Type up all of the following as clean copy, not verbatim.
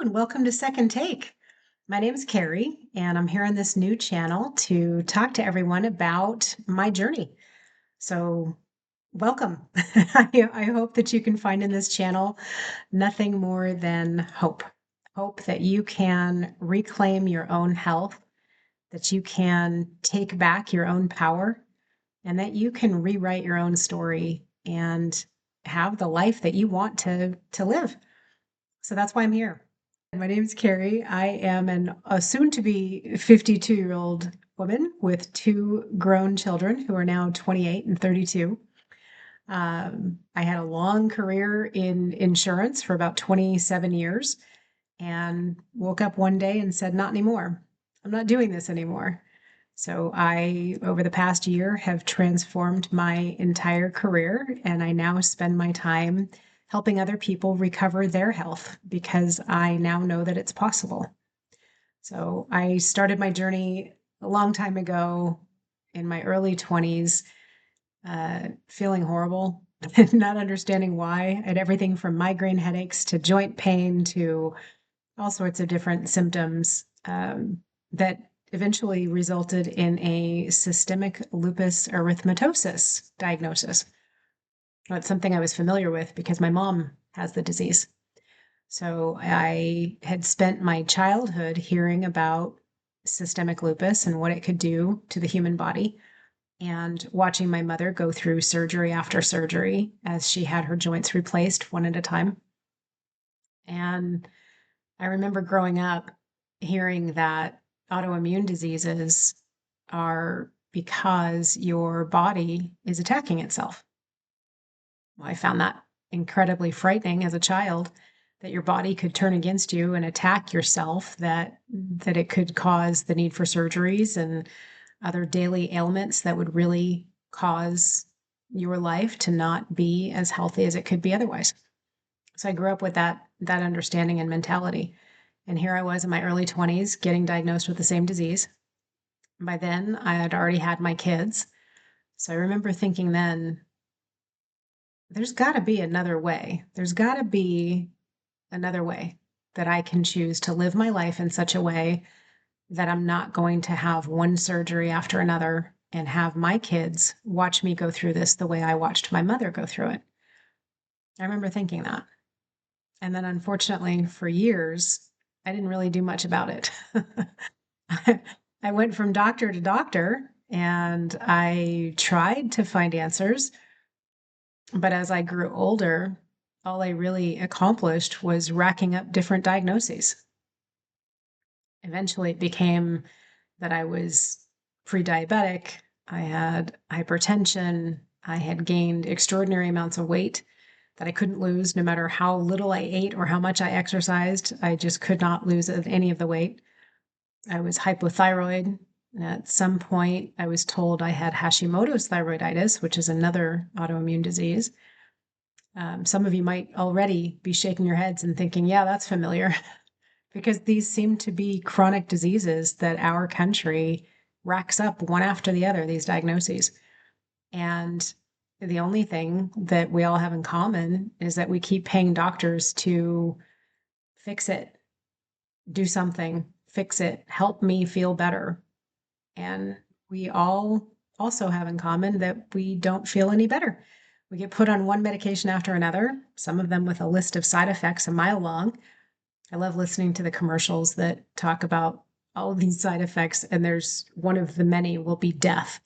and welcome to Second Take. My name is Carrie, and I'm here on this new channel to talk to everyone about my journey. So, welcome. I hope that you can find in this channel nothing more than hope. Hope that you can reclaim your own health, that you can take back your own power, and that you can rewrite your own story and have the life that you want to live. So that's why I'm here. My name's Carrie. I am a soon to be 52-year-old woman with two grown children who are now 28 and 32. I had a long career in insurance for about 27 years and woke up one day and said, not anymore. I'm not doing this anymore. So I, over the past year, have transformed my entire career, and I now spend my time helping other people recover their health because I now know that it's possible. So I started my journey a long time ago in my early 20s, feeling horrible, not understanding why. I had everything from migraine headaches to joint pain to all sorts of different symptoms that eventually resulted in a systemic lupus erythematosus diagnosis. Well, it's something I was familiar with because my mom has the disease. So I had spent my childhood hearing about systemic lupus and what it could do to the human body, and watching my mother go through surgery after surgery as she had her joints replaced one at a time. And I remember growing up hearing that autoimmune diseases are because your body is attacking itself. Well, I found that incredibly frightening as a child, that your body could turn against you and attack yourself, that it could cause the need for surgeries and other daily ailments that would really cause your life to not be as healthy as it could be otherwise. So I grew up with that understanding and mentality. And here I was in my early 20s getting diagnosed with the same disease. By then, I had already had my kids. So I remember thinking then, there's got to be another way. There's got to be another way that I can choose to live my life in such a way that I'm not going to have one surgery after another and have my kids watch me go through this the way I watched my mother go through it. I remember thinking that. And then unfortunately, for years, I didn't really do much about it. I went from doctor to doctor and I tried to find answers. But as I grew older, all I really accomplished was racking up different diagnoses. Eventually, it became that I was pre-diabetic, I had hypertension, I had gained extraordinary amounts of weight that I couldn't lose no matter how little I ate or how much I exercised. I just could not lose any of the weight. I was hypothyroid. At some point, I was told I had Hashimoto's thyroiditis, which is another autoimmune disease. Some of you might already be shaking your heads and thinking, yeah, that's familiar, because these seem to be chronic diseases that our country racks up one after the other, these diagnoses. And the only thing that we all have in common is that we keep paying doctors to fix it, do something, fix it, help me feel better. And we all also have in common that we don't feel any better. We get put on one medication after another, some of them with a list of side effects a mile long. I love listening to the commercials that talk about all of these side effects, and there's one of the many will be death.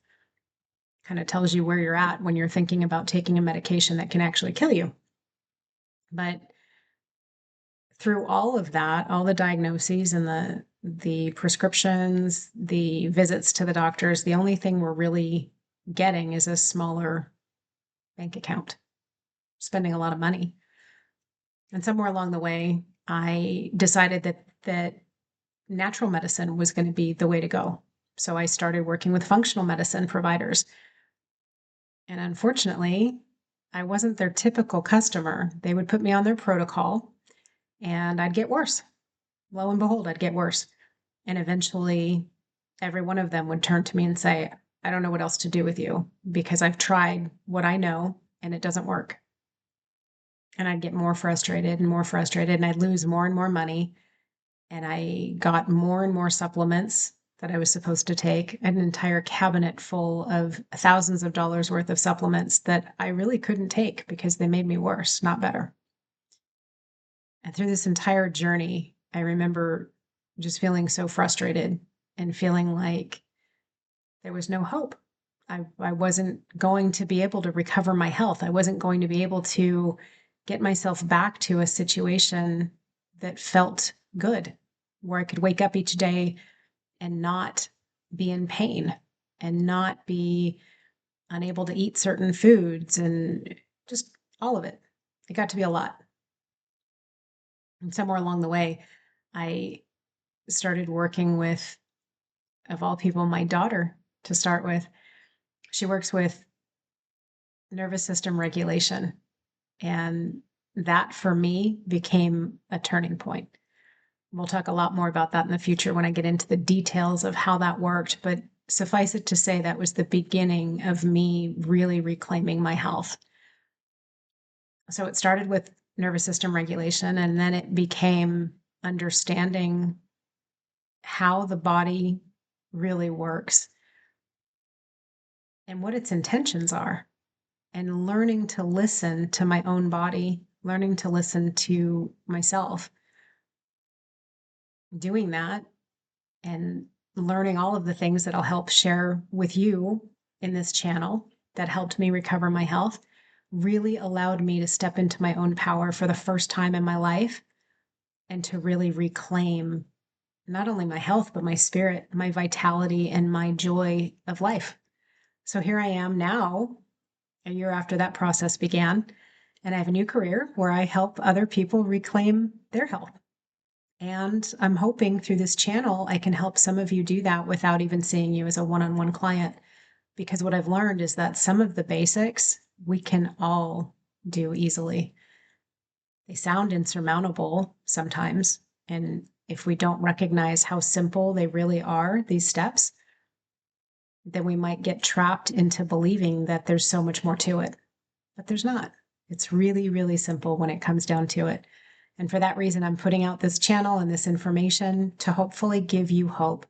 Kind of tells you where you're at when you're thinking about taking a medication that can actually kill you. But through all of that, all the diagnoses and the prescriptions, the visits to the doctors, the only thing we're really getting is a smaller bank account, spending a lot of money. And somewhere along the way, I decided that natural medicine was going to be the way to go. So I started working with functional medicine providers. And unfortunately, I wasn't their typical customer. They would put me on their protocol and I'd get worse. Lo and behold, I'd get worse. And eventually, every one of them would turn to me and say, I don't know what else to do with you because I've tried what I know and it doesn't work. And I'd get more frustrated, and I'd lose more and more money. And I got more and more supplements that I was supposed to take, an entire cabinet full of thousands of dollars worth of supplements that I really couldn't take because they made me worse, not better. And through this entire journey, I remember just feeling so frustrated and feeling like there was no hope. I wasn't going to be able to recover my health. I wasn't going to be able to get myself back to a situation that felt good, where I could wake up each day and not be in pain and not be unable to eat certain foods and just all of it. It got to be a lot. And somewhere along the way, I started working with, of all people, my daughter to start with. She works with nervous system regulation. And that for me became a turning point. We'll talk a lot more about that in the future when I get into the details of how that worked. But suffice it to say, that was the beginning of me really reclaiming my health. So it started with nervous system regulation, and then it became understanding how the body really works and what its intentions are, and learning to listen to my own body, learning to listen to myself. Doing that and learning all of the things that I'll help share with you in this channel that helped me recover my health really allowed me to step into my own power for the first time in my life and to really reclaim not only my health, but my spirit, my vitality, and my joy of life. So here I am now, a year after that process began, and I have a new career where I help other people reclaim their health. And I'm hoping through this channel, I can help some of you do that without even seeing you as a one on one client. Because what I've learned is that some of the basics we can all do easily. They sound insurmountable sometimes. And if we don't recognize how simple they really are, these steps, then we might get trapped into believing that there's so much more to it. But there's not. It's really, really simple when it comes down to it. And for that reason, I'm putting out this channel and this information to hopefully give you hope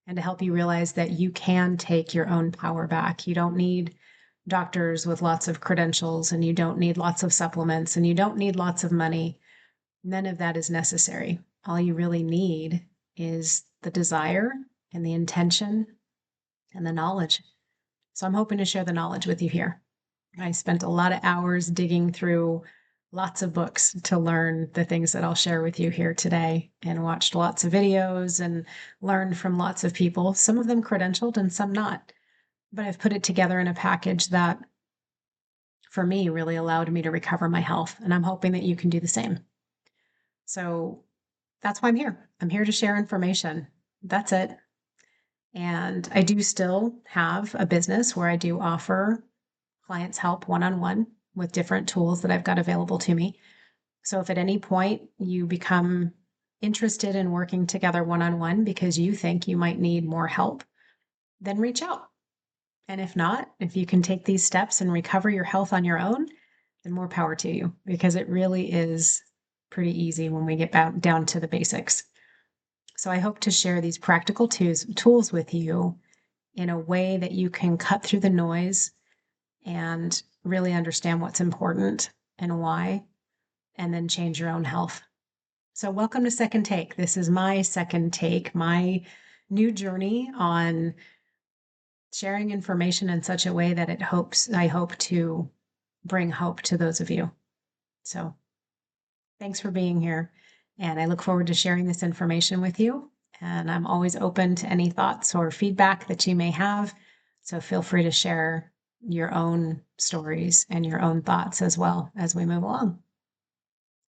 and to help you realize that you can take your own power back. You don't need doctors with lots of credentials, and you don't need lots of supplements, and you don't need lots of money. None of that is necessary. All you really need is the desire and the intention and the knowledge. So I'm hoping to share the knowledge with you here. I spent a lot of hours digging through lots of books to learn the things that I'll share with you here today, and watched lots of videos and learned from lots of people, some of them credentialed and some not. But I've put it together in a package that, for me, really allowed me to recover my health. And I'm hoping that you can do the same. So that's why I'm here. I'm here to share information. That's it. And I do still have a business where I do offer clients help one-on-one with different tools that I've got available to me. So if at any point you become interested in working together one-on-one because you think you might need more help, then reach out. And if not, if you can take these steps and recover your health on your own, then more power to you, because it really is pretty easy when we get down to the basics. So I hope to share these practical tools with you in a way that you can cut through the noise and really understand what's important and why, and then change your own health. So welcome to Second Take. This is my second take, my new journey on sharing information in such a way that I hope to bring hope to those of you. So thanks for being here. And I look forward to sharing this information with you. And I'm always open to any thoughts or feedback that you may have. So feel free to share your own stories and your own thoughts as well as we move along.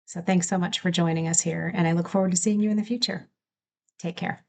So thanks so much for joining us here. And I look forward to seeing you in the future. Take care.